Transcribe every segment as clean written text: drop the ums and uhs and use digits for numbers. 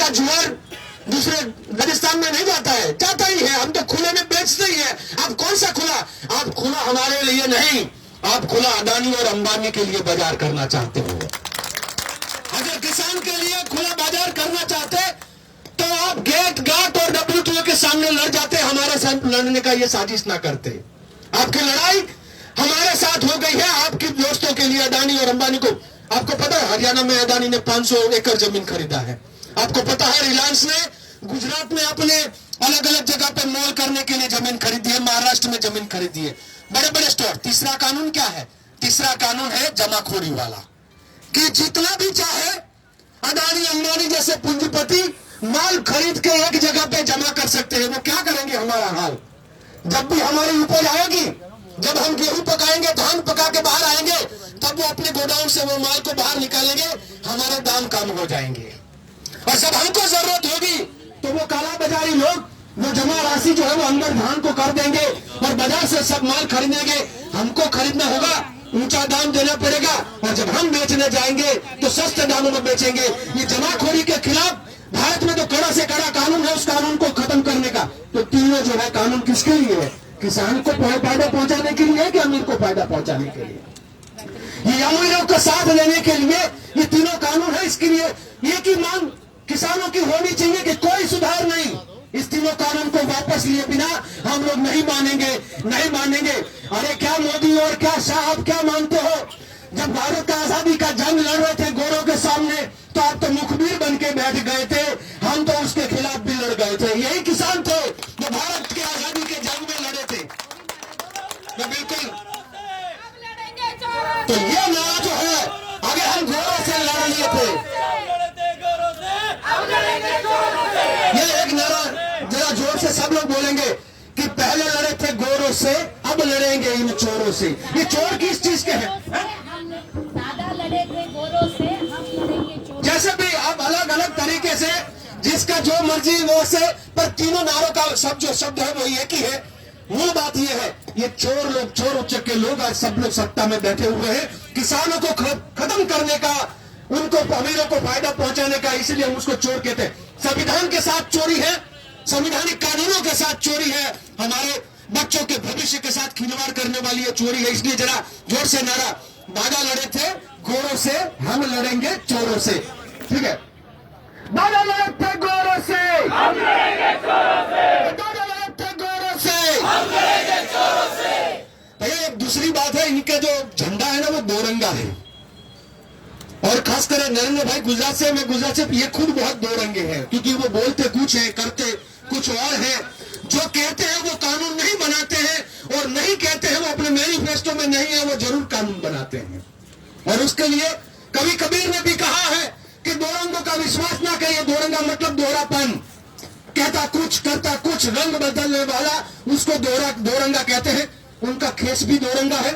का ज्वार दूसरे राजस्थान में नहीं जाता है, जाता ही है, हम तो खुले में बेचते ही है। आप कौन सा खुला? आप खुला हमारे लिए नहीं, आप खुला अदानी और अंबानी के लिए बाजार करना चाहते हो। अगर किसान के लिए खुला बाजार करना चाहते तो आप गेट गाट और WTO के सामने लड़ जाते, हमारे साथ लड़ने का ये साजिश ना करते। आपकी लड़ाई हमारे साथ हो गई है, आपके दोस्तों के लिए, अदानी और अंबानी को। आपको पता है हरियाणा में अदानी ने 500 एकड़ जमीन खरीदा है। आपको पता है रिलायंस ने गुजरात में अपने अलग अलग जगह पे मॉल करने के लिए जमीन खरीदी है, महाराष्ट्र में जमीन खरीदी है, बड़े बड़े स्टोर। तीसरा कानून क्या है? तीसरा कानून है जमाखोरी वाला, कि जितना भी चाहे अदानी अंबानी जैसे पूंजीपति माल खरीद के एक जगह पे जमा कर सकते हैं। वो क्या करेंगे हमारा हाल? जब भी हमारी उपज आएगी, जब हम गेहूं पकाएंगे, धान पका के बाहर आएंगे, तब वो अपने गोडाउन से वो माल को बाहर निकालेंगे, हमारे दाम कम हो जाएंगे। और जब हमको जरूरत होगी तो वो काला बाजारी लोग वो जमा राशि जो है वो अंदर धान को कर देंगे और बाजार से सब माल खरीदेंगे। हमको खरीदना होगा, ऊंचा दाम देना पड़ेगा, और जब हम बेचने जाएंगे तो सस्ते दामों में बेचेंगे। ये जमाखोरी के खिलाफ भारत में तो कड़ा से कड़ा कानून है, उस कानून को खत्म करने का। तो तीनों जो है कानून किसके लिए है? किसान को फायदा पहुंचाने के लिए कि अमीर को फायदा पहुंचाने के लिए? ये अमीरों का साथ लेने के लिए ये तीनों कानून है। इसके लिए एक ही मांग किसानों की होनी चाहिए कि कोई सुधार नहीं, इस तीनों कानून को वापस लिए बिना हम लोग नहीं मानेंगे, नहीं मानेंगे। अरे क्या मोदी और क्या शाह, आप क्या मानते हो? जब भारत का आजादी का जंग लड़ रहे थे गोरों के सामने, तो आप तो मुखबिर बन के बैठ गए थे, हम तो उसके खिलाफ भी लड़ गए थे। यही किसान थे जो भारत के आजादी के जंग में लड़े थे। तो बिल्कुल, तो ये नारा जो है, अगर हम गोरों से लड़ लिए थे, ये एक नारा जरा जोर से सब लोग बोलेंगे कि पहले लड़े थे गोरों से, अब लड़ेंगे इन चोरों से। ये चोर किस चीज के हैं? दादा लड़े थे गोरों से, हम लड़ेंगे चोरों। जैसे भी आप अलग अलग तरीके से जिसका जो मर्जी वो से, पर तीनों नारों का सब जो शब्द है वो एक ही है। मूल बात ये है, ये चोर लोग, चोर उच्चक के लोग आज सब लोग सत्ता में बैठे हुए हैं, किसानों को खत्म करने का, उनको अमीरों को फायदा पहुंचाने का, इसलिए हम उसको चोर कहते हैं। संविधान के साथ चोरी है, संवैधानिक कानूनों के साथ चोरी है, हमारे बच्चों के भविष्य के साथ खिलवाड़ करने वाली ये चोरी है। इसलिए जरा जोर से नारा, दादा लड़े थे गोरों से, हम लड़ेंगे चोरों से। ठीक है, दादा लड़े थे गोरों से, हम लड़ेंगे चोरों से, दादा लड़े थे गोरों से, हम लड़ेंगे चोरों से। भैया एक दूसरी बात है, इनका जो झंडा है ना वो दोरंगा है, और खासकर नरेंद्र भाई गुजरात से, मैं गुजरात से, ये खुद बहुत दो रंगे हैं, क्योंकि वो बोलते कुछ है, करते कुछ और है। जो कहते हैं वो कानून नहीं बनाते हैं, और नहीं कहते हैं वो अपने मैनिफेस्टो में नहीं है, वो जरूर कानून बनाते हैं। और उसके लिए कभी कबीर ने भी कहा है कि दो रंगों का विश्वास ना करिए। दोरंगा मतलब दोहरापन, कहता कुछ करता कुछ, रंग बदलने वाला, उसको दोरंगा कहते हैं। उनका खेस भी दोरंगा है,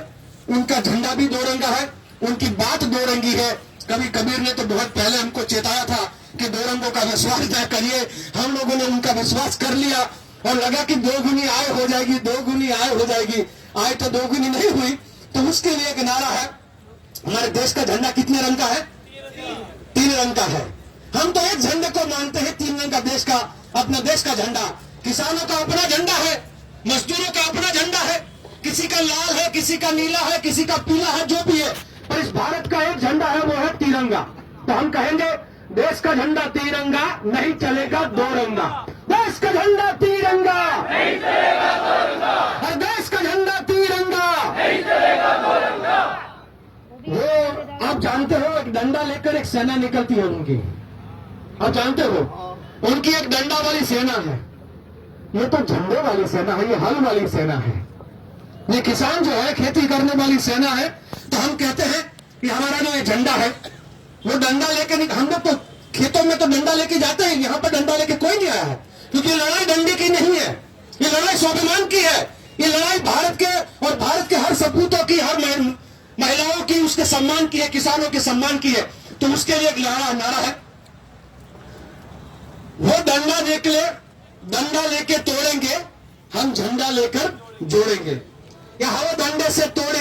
उनका झंडा भी दोरंगा है, उनकी बात दो रंगी है। कभी कबीर ने तो बहुत पहले हमको चेताया था कि दो रंगों का विश्वास न करिए। हम लोगों ने उनका विश्वास कर लिया और लगा कि दोगुनी आय हो जाएगी, दोगुनी आय हो जाएगी। आय तो दोगुनी नहीं हुई। तो उसके लिए एक नारा है, हमारे देश का झंडा कितने रंग का है? 3 रंग का है। हम तो एक झंडे को मानते हैं, 3 रंग का देश का, अपना देश का झंडा। किसानों का अपना झंडा है, मजदूरों का अपना झंडा है, किसी का लाल है, किसी का नीला है, किसी का पीला है, जो भी है, पर इस भारत का एक झंडा है, वो है तिरंगा। तो हम कहेंगे देश का झंडा तिरंगा, नहीं चलेगा दो रंगा। देश का झंडा तिरंगा, नहीं चलेगा दो रंगा। और देश का झंडा तिरंगा, नहीं चलेगा दो रंगा। वो आप जानते हो, एक डंडा लेकर एक सेना निकलती है उनकी, आप जानते हो, उनकी एक डंडा वाली सेना है। ये तो झंडे वाली सेना है, ये हल वाली सेना है। ये किसान जो है खेती करने वाली सेना है। तो हम कहते हैं कि हमारा जो ये झंडा है वो डंडा लेके नहीं, हम लोग तो खेतों में तो डंडा लेके जाते हैं, यहाँ पर डंडा लेके कोई नहीं आया है, क्योंकि लड़ाई डंडे की नहीं है, ये लड़ाई स्वाभिमान की है। ये लड़ाई भारत के और भारत के हर सपूतों की, हर महिलाओं की, उसके सम्मान की है, किसानों के सम्मान की है। तो उसके लिए एक नारा है, वो डंडा लेके तोड़ेंगे, हम झंडा लेकर जोड़ेंगे, या वो डंडे से तोड़ेंगे।